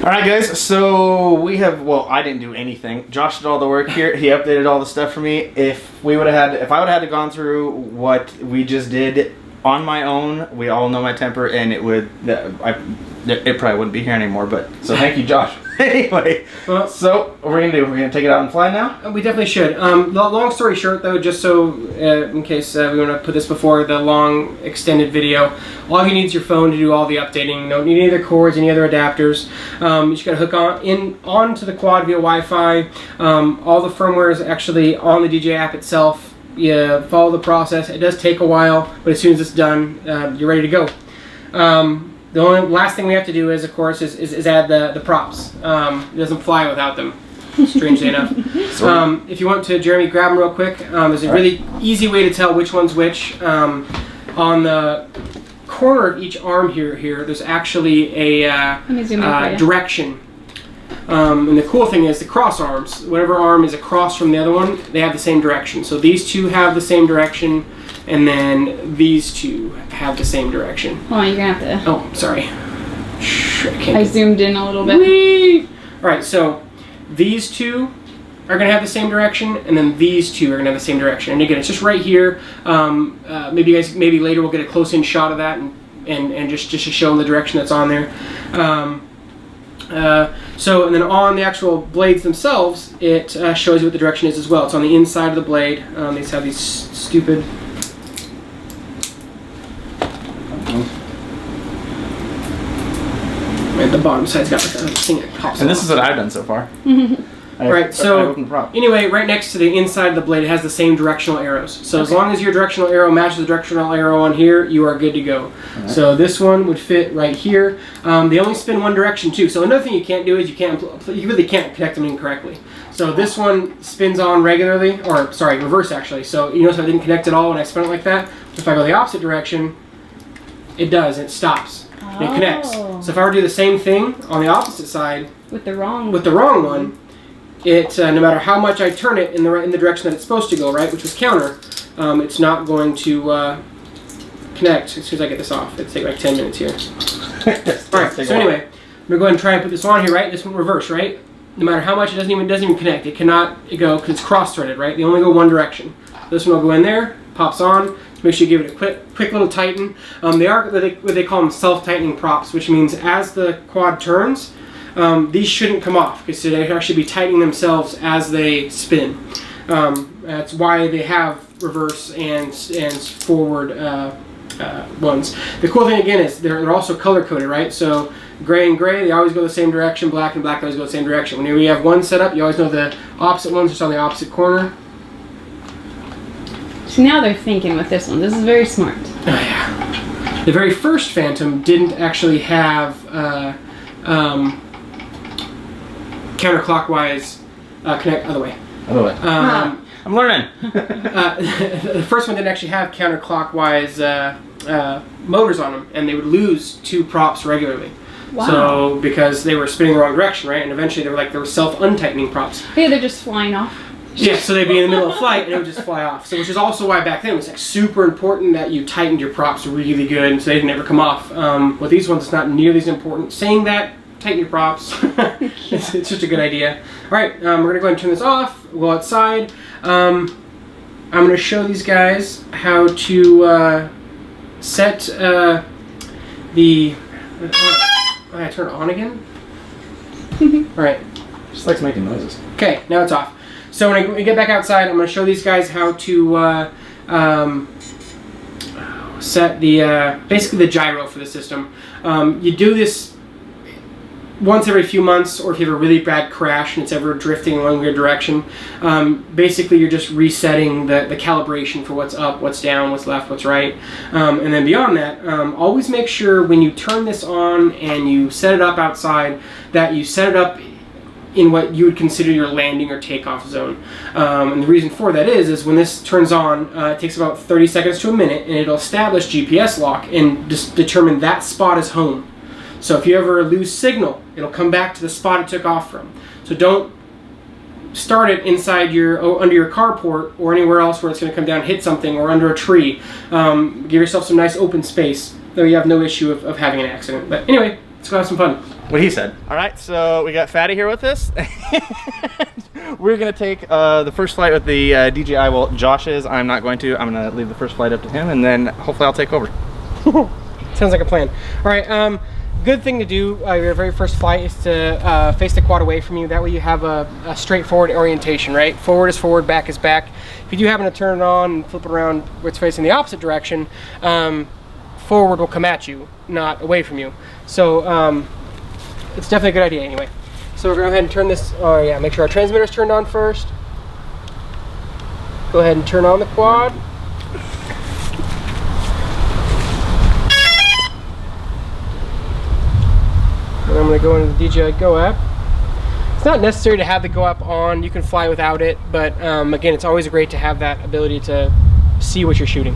Alright guys, so we have, well, I didn't do anything. Josh did all the work here. He updated all the stuff for me. If I would have had to gone through what we just did on my own, we all know my temper, and it probably wouldn't be here anymore, but, so thank you, Josh. Anyway, well, so what we're going to do, we're going to take it out and fly now? We definitely should. Long story short, though, just so, in case we want to put this before the long, extended video, all you need is your phone to do all the updating. You don't need any other cords, any other adapters. You just got to hook onto the quad via Wi-Fi. All the firmware is actually on the DJI app itself. You follow the process. It does take a while, but as soon as it's done, you're ready to go. The only last thing we have to do is, of course, is add the props. It doesn't fly without them, strangely enough. If you want to, Jeremy, grab them real quick. There's a really easy way to tell which one's which. On the corner of each arm here, there's actually a direction. And the cool thing is the cross arms. Whatever arm is across from the other one, they have the same direction. So these two have the same direction, and then these two have the same direction. Oh, you're gonna have to. Oh, sorry. I zoomed in a little bit. Whee! All right, so these two are gonna have the same direction, and then these two are gonna have the same direction. And again, it's just right here. Maybe later we'll get a close-in shot of that, and just to show them the direction that's on there. And then on the actual blades themselves, it shows you what the direction is as well. It's on the inside of the blade. These have these stupid. Right, the bottom side's got like a thing that pops. And this is what I've done so far. Right, so anyway, right next to the inside of the blade, it has the same directional arrows. So as long as your directional arrow matches the directional arrow on here, you are good to go. Right. So this one would fit right here. They only spin one direction too. So another thing you can't do is you really can't connect them incorrectly. So this one spins on regularly, or sorry, reverse actually. So you notice I didn't connect at all when I spun it like that. If I go the opposite direction, it does. It stops. And it connects. So if I were to do the same thing on the opposite side with the wrong one. It no matter how much I turn it in the direction that it's supposed to go, right, which was counter, it's not going to connect as soon as I get this off. It'll take like 10 minutes here. All right. So anyway, I'm gonna go ahead and try and put this on here, right? This one reverse, right? No matter how much, it doesn't even connect. It cannot go because it's cross-threaded, right? They only go one direction. This one will go in there, pops on. Make sure you give it a quick little tighten. They are what they call them self-tightening props, which means as the quad turns, these shouldn't come off because they actually be tightening themselves as they spin. That's why they have reverse and forward ones. The cool thing again is they're also color coded, right? So gray and gray, they always go the same direction. Black and black always go the same direction. Whenever you have one set up, you always know the opposite ones are on the opposite corner. So now they're thinking with this one. This is very smart. Oh yeah. The very first Phantom didn't actually have counterclockwise connect other way. I'm learning. The first one didn't actually have counterclockwise motors on them, and they would lose two props regularly. Wow. So because they were spinning the wrong direction, right? And eventually they were self-untightening props. Yeah, they're just flying off. Yeah, so they'd be in the middle of flight and it would just fly off. So which is also why back then it was like super important that you tightened your props really good so they didn't ever come off. With these ones, it's not nearly as important. Saying that, tighten your props. It's just a good idea. All right, we're gonna go ahead and turn this off. We'll go outside. I'm gonna show these guys how to set the. I turn it on again. All right. Just likes making noises. Okay, now it's off. So when I get back outside, I'm going to show these guys how to set the basically the gyro for the system. You do this once every few months, or if you have a really bad crash and it's ever drifting in one weird direction. Basically, you're just resetting the calibration for what's up, what's down, what's left, what's right. And then beyond that, always make sure when you turn this on and you set it up outside, that you set it up in what you would consider your landing or takeoff zone. And the reason for that is when this turns on, it takes about 30 seconds to a minute, and it'll establish GPS lock and just determine that spot as home. So if you ever lose signal, it'll come back to the spot it took off from. So don't start it inside under your carport or anywhere else where it's going to come down and hit something, or under a tree. Give yourself some nice open space, though you have no issue of having an accident. But anyway, let's go have some fun. what he said. All right, so we got Fatty here with us. We're gonna take the first flight with the DJI. Well, Josh is. I'm not going to. I'm gonna leave the first flight up to him, and then hopefully I'll take over. Sounds like a plan. All right. Good thing to do your very first flight is to face the quad away from you. That way you have a straightforward orientation, right? Forward is forward, back is back. If you do happen to turn it on and flip it around where it's facing the opposite direction, forward will come at you, not away from you. So it's definitely a good idea anyway. So we're going to go ahead and turn this, make sure our transmitter's turned on first. Go ahead and turn on the quad. And I'm going to go into the DJI Go app. It's not necessary to have the Go app on. You can fly without it, but again, it's always great to have that ability to see what you're shooting.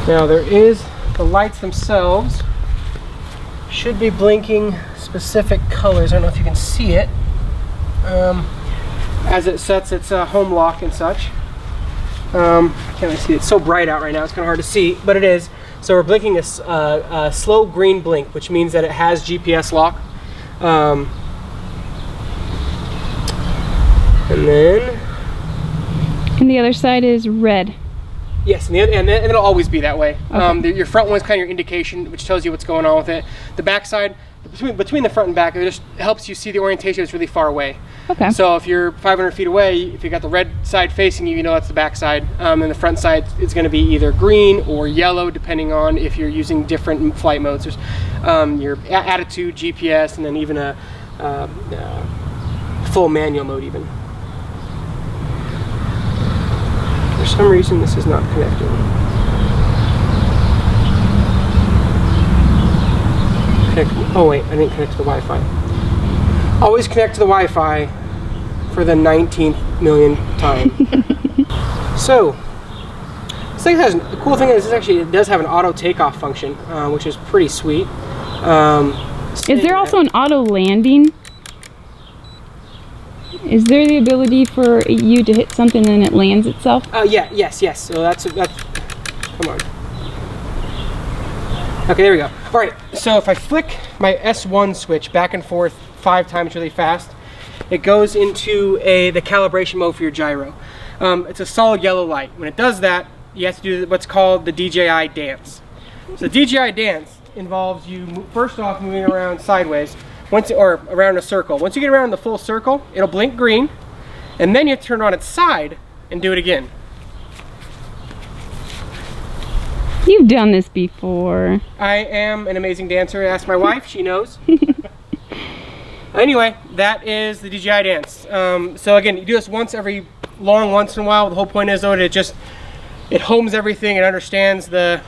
Now there is the lights themselves should be blinking specific colors. I don't know if you can see it as it sets its home lock and such. Can't really see it. It's so bright out right now. It's kind of hard to see, but it is. So we're blinking a slow green blink, which means that it has GPS lock. And then. And the other side is red. Yes, and it'll always be that way. Okay. Your front one is kind of your indication, which tells you what's going on with it. The back side, between the front and back, it just helps you see the orientation. It's really far away. Okay. So if you're 500 feet away, if you got the red side facing you, you know that's the back side. And the front side is going to be either green or yellow, depending on if you're using different flight modes. There's your attitude, GPS, and then even a full manual mode even. For some reason, this is not connecting. Oh wait, I didn't connect to the Wi-Fi. Always connect to the Wi-Fi for the 19th millionth time. So, this thing has, the cool thing is it does have an auto takeoff function, which is pretty sweet. Is there also an auto landing? Is there the ability for you to hit something and it lands itself? Yes. So that's come on. Okay, there we go. All right, so if I flick my S1 switch back and forth 5 times really fast, it goes into the calibration mode for your gyro. It's a solid yellow light. When it does that, you have to do what's called the DJI Dance. So the DJI Dance involves you first off moving around sideways, or around a circle. Once you get around the full circle, it'll blink green, and then you have to turn it on its side and do it again. You've done this before. I am an amazing dancer. Ask my wife, she knows. Anyway, that is the DJI Dance. So again, you do this once in a while. The whole point is though, it homes everything. It understands I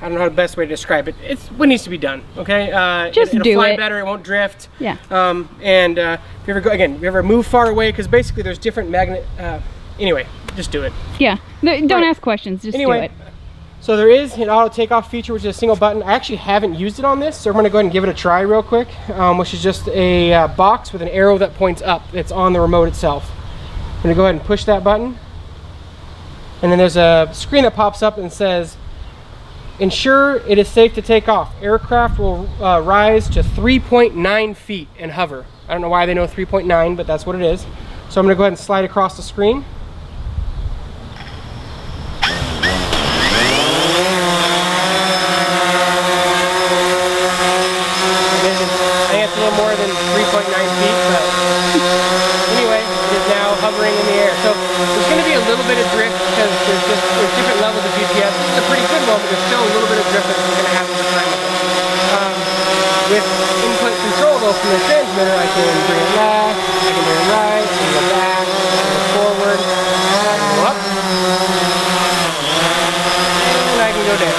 don't know how the best way to describe it. It's what needs to be done. Okay. It'll fly better. It won't drift. Yeah. And if you ever move far away, because basically there's different magnet. Anyway, just do it. Yeah. Don't ask questions. Just do it. So there is an auto takeoff feature, which is a single button. I actually haven't used it on this, so I'm going to go ahead and give it a try real quick, which is just a box with an arrow that points up. It's on the remote itself. I'm going to go ahead and push that button. And then there's a screen that pops up and says, ensure it is safe to take off. Aircraft will rise to 3.9 feet and hover. I don't know why they know 3.9, but that's what it is. So I'm going to go ahead and slide across the screen. It's a little more than 3.9 feet, but anyway, it is now hovering in the air. So there's going to be a little bit of drift because there's different levels of GPS. This is a pretty good one, but there's still a little bit of drift that's going to happen over time with it. With input control though from the transmitter, I can bring it left, I can bring it right, I can go back, I can go forward, I can go up, and I can go down.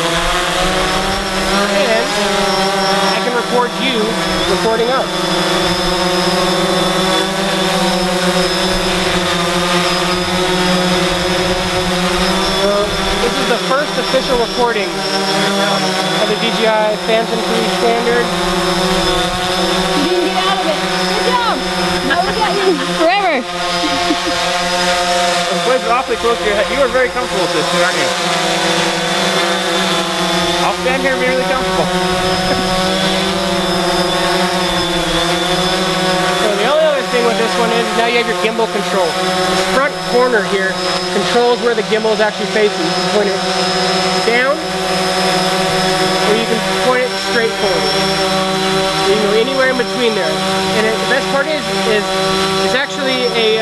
And I can record you recording up. So this is the first official recording of the DJI Phantom 3 standard. You didn't get out of it. Good job. Now look at Forever. This place is awfully close to your head. You are very comfortable with this, aren't you? I'll stand here and be really comfortable. So the only other thing with this one is now you have your gimbal control. This front corner here controls where the gimbal is actually facing. You can point it down, or you can point it straight forward. You can go anywhere in between there. And the best part is it's actually it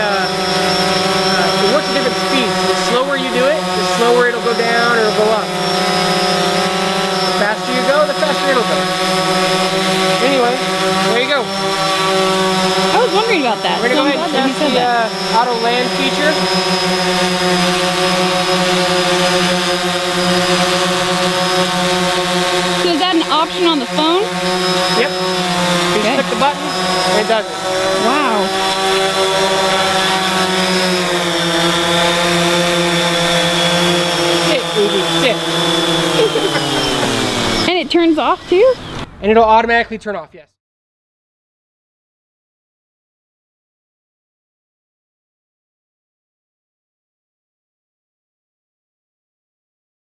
works at different speeds. The slower you do it, the slower it'll go down or it'll go up. The faster you go, the faster it'll go. Anyway, there you go. I was wondering about that. We're gonna go ahead and test the auto land feature. So is that an option on the phone? Yep. You just click the button and it does it. Wow. Sit, Uzi, sit. And it turns off too? And it'll automatically turn off, yes.